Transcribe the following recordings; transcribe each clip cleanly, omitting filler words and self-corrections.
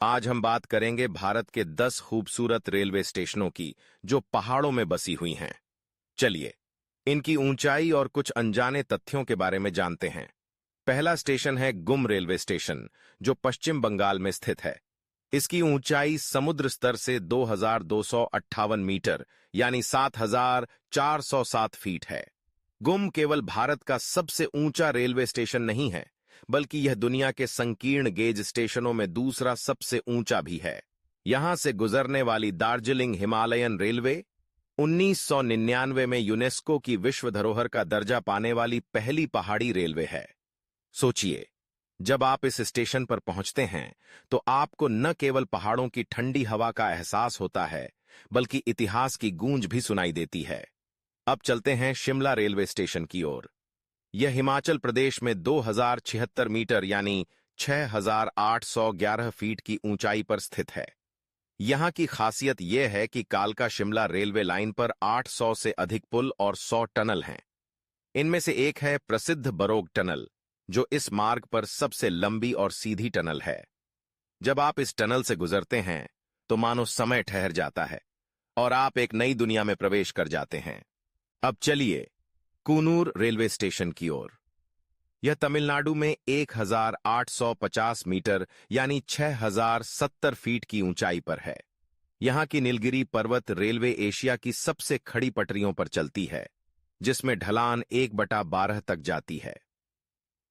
आज हम बात करेंगे भारत के 10 खूबसूरत रेलवे स्टेशनों की जो पहाड़ों में बसी हुई हैं। चलिए, इनकी ऊंचाई और कुछ अनजाने तथ्यों के बारे में जानते हैं। पहला स्टेशन है गुम रेलवे स्टेशन, जो पश्चिम बंगाल में स्थित है। इसकी ऊंचाई समुद्र स्तर से 2258 मीटर यानी 7407 फीट है। गुम केवल भारत का सबसे ऊंचा रेलवे स्टेशन नहीं है, बल्कि यह दुनिया के संकीर्ण गेज स्टेशनों में दूसरा सबसे ऊंचा भी है। यहां से गुजरने वाली दार्जिलिंग हिमालयन रेलवे 1999 में यूनेस्को की विश्व धरोहर का दर्जा पाने वाली पहली पहाड़ी रेलवे है। सोचिए, जब आप इस स्टेशन पर पहुंचते हैं तो आपको न केवल पहाड़ों की ठंडी हवा का एहसास होता है, बल्कि इतिहास की गूंज भी सुनाई देती है। अब चलते हैं शिमला रेलवे स्टेशन की ओर। यह हिमाचल प्रदेश में 2076 मीटर यानी 6811 फीट की ऊंचाई पर स्थित है। यहां की खासियत यह है कि कालका शिमला रेलवे लाइन पर 800 से अधिक पुल और 100 टनल हैं। इनमें से एक है प्रसिद्ध बरोग टनल, जो इस मार्ग पर सबसे लंबी और सीधी टनल है। जब आप इस टनल से गुजरते हैं तो मानो समय ठहर जाता है और आप एक नई दुनिया में प्रवेश कर जाते हैं। अब चलिए कूनूर रेलवे स्टेशन की ओर। यह तमिलनाडु में 1850 मीटर यानी 6070 फीट की ऊंचाई पर है। यहां की नीलगिरी पर्वत रेलवे एशिया की सबसे खड़ी पटरियों पर चलती है, जिसमें ढलान 1/12 तक जाती है।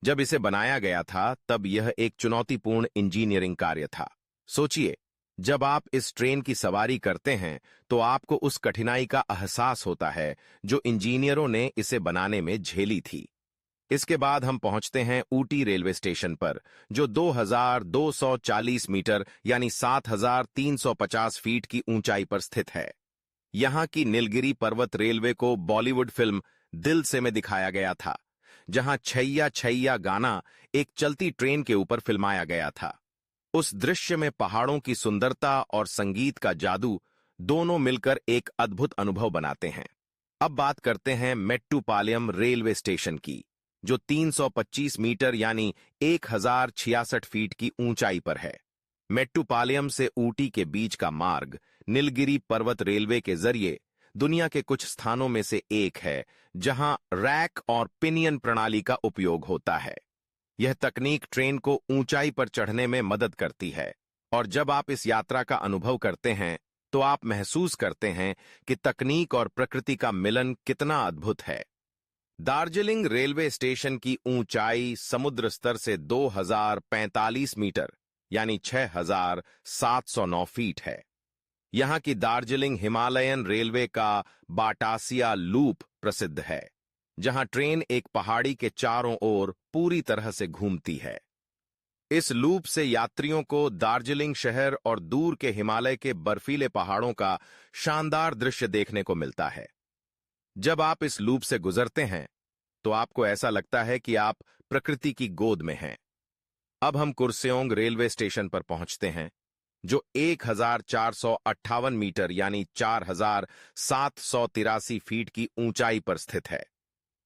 जब इसे बनाया गया था तब यह एक चुनौतीपूर्ण इंजीनियरिंग कार्य था। सोचिए, जब आप इस ट्रेन की सवारी करते हैं तो आपको उस कठिनाई का एहसास होता है जो इंजीनियरों ने इसे बनाने में झेली थी। इसके बाद हम पहुंचते हैं ऊटी रेलवे स्टेशन पर, जो 2240 मीटर यानी 7350 फीट की ऊंचाई पर स्थित है। यहां की नीलगिरी पर्वत रेलवे को बॉलीवुड फिल्म दिल से में दिखाया गया था, जहां छैया छैया गाना एक चलती ट्रेन के ऊपर फिल्माया गया था। उस दृश्य में पहाड़ों की सुंदरता और संगीत का जादू दोनों मिलकर एक अद्भुत अनुभव बनाते हैं। अब बात करते हैं मेट्टुपालयम रेलवे स्टेशन की, जो 325 मीटर यानी 1066 फीट की ऊंचाई पर है। मेट्टुपालयम से ऊटी के बीच का मार्ग नीलगिरी पर्वत रेलवे के जरिए दुनिया के कुछ स्थानों में से एक है जहां रैक और पिनियन प्रणाली का उपयोग होता है। यह तकनीक ट्रेन को ऊंचाई पर चढ़ने में मदद करती है, और जब आप इस यात्रा का अनुभव करते हैं तो आप महसूस करते हैं कि तकनीक और प्रकृति का मिलन कितना अद्भुत है। दार्जिलिंग रेलवे स्टेशन की ऊंचाई समुद्र स्तर से 2045 मीटर यानी 6709 फीट है। यहां की दार्जिलिंग हिमालयन रेलवे का बाटासिया लूप प्रसिद्ध है, जहां ट्रेन एक पहाड़ी के चारों ओर पूरी तरह से घूमती है। इस लूप से यात्रियों को दार्जिलिंग शहर और दूर के हिमालय के बर्फीले पहाड़ों का शानदार दृश्य देखने को मिलता है। जब आप इस लूप से गुजरते हैं तो आपको ऐसा लगता है कि आप प्रकृति की गोद में हैं। अब हम कुर्सेओंग रेलवे स्टेशन पर पहुंचते हैं, जो 1458 मीटर यानी 4783 फीट की ऊंचाई पर स्थित है।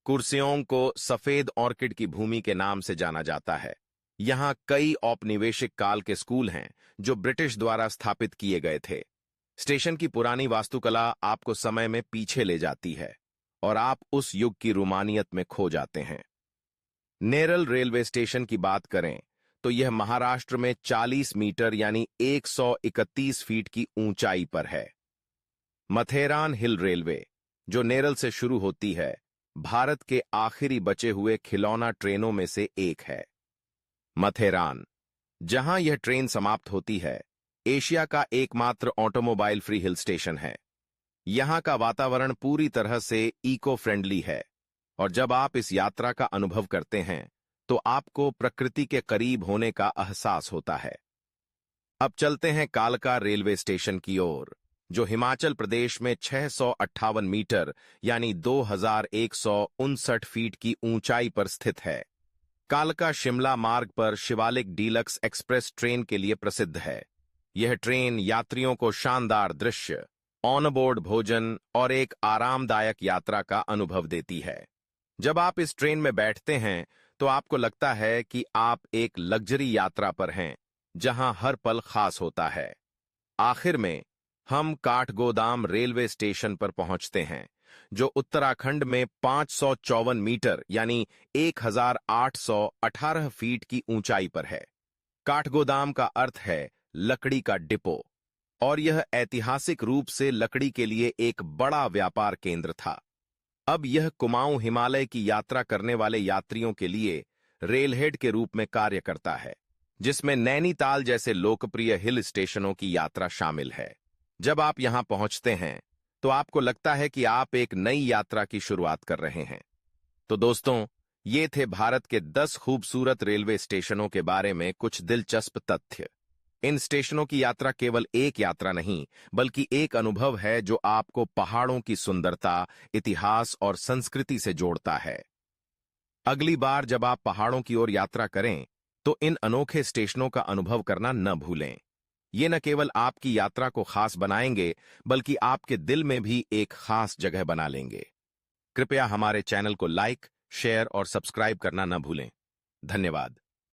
कुर्सेओंग को सफेद ऑर्किड की भूमि के नाम से जाना जाता है। यहां कई औपनिवेशिक काल के स्कूल हैं जो ब्रिटिश द्वारा स्थापित किए गए थे। स्टेशन की पुरानी वास्तुकला आपको समय में पीछे ले जाती है और आप उस युग की रोमानियत में खो जाते हैं। नेरल रेलवे स्टेशन की बात करें तो यह महाराष्ट्र में 40 मीटर यानी 131 फीट की ऊंचाई पर है। मथेरान हिल रेलवे, जो नेरल से शुरू होती है, भारत के आखिरी बचे हुए खिलौना ट्रेनों में से एक है। मथेरान, जहां यह ट्रेन समाप्त होती है, एशिया का एकमात्र ऑटोमोबाइल फ्री हिल स्टेशन है। यहां का वातावरण पूरी तरह से इको फ्रेंडली है, और जब आप इस यात्रा का अनुभव करते हैं तो आपको प्रकृति के करीब होने का एहसास होता है। अब चलते हैं कालका रेलवे स्टेशन की ओर, जो हिमाचल प्रदेश में 658 मीटर यानी 2159 फीट की ऊंचाई पर स्थित है। कालका शिमला मार्ग पर शिवालिक डीलक्स एक्सप्रेस ट्रेन के लिए प्रसिद्ध है। यह ट्रेन यात्रियों को शानदार दृश्य, ऑनबोर्ड भोजन और एक आरामदायक यात्रा का अनुभव देती है। जब आप इस ट्रेन में बैठते हैं तो आपको लगता है कि आप एक लग्जरी यात्रा पर हैं, जहां हर पल खास होता है। आखिर में हम काठगोदाम रेलवे स्टेशन पर पहुंचते हैं, जो उत्तराखंड में 554 मीटर यानी 1818 फीट की ऊंचाई पर है। काठगोदाम का अर्थ है लकड़ी का डिपो, और यह ऐतिहासिक रूप से लकड़ी के लिए एक बड़ा व्यापार केंद्र था। अब यह कुमाऊं हिमालय की यात्रा करने वाले यात्रियों के लिए रेलहेड के रूप में कार्य करता है, जिसमें नैनीताल जैसे लोकप्रिय हिल स्टेशनों की यात्रा शामिल है। जब आप यहां पहुंचते हैं तो आपको लगता है कि आप एक नई यात्रा की शुरुआत कर रहे हैं। तो दोस्तों, ये थे भारत के 10 खूबसूरत रेलवे स्टेशनों के बारे में कुछ दिलचस्प तथ्य। इन स्टेशनों की यात्रा केवल एक यात्रा नहीं, बल्कि एक अनुभव है जो आपको पहाड़ों की सुंदरता, इतिहास और संस्कृति से जोड़ता है। अगली बार जब आप पहाड़ों की ओर यात्रा करें, तो इन अनोखे स्टेशनों का अनुभव करना न भूलें। ये न केवल आपकी यात्रा को खास बनाएंगे, बल्कि आपके दिल में भी एक खास जगह बना लेंगे। कृपया हमारे चैनल को लाइक, शेयर और सब्सक्राइब करना न भूलें। धन्यवाद।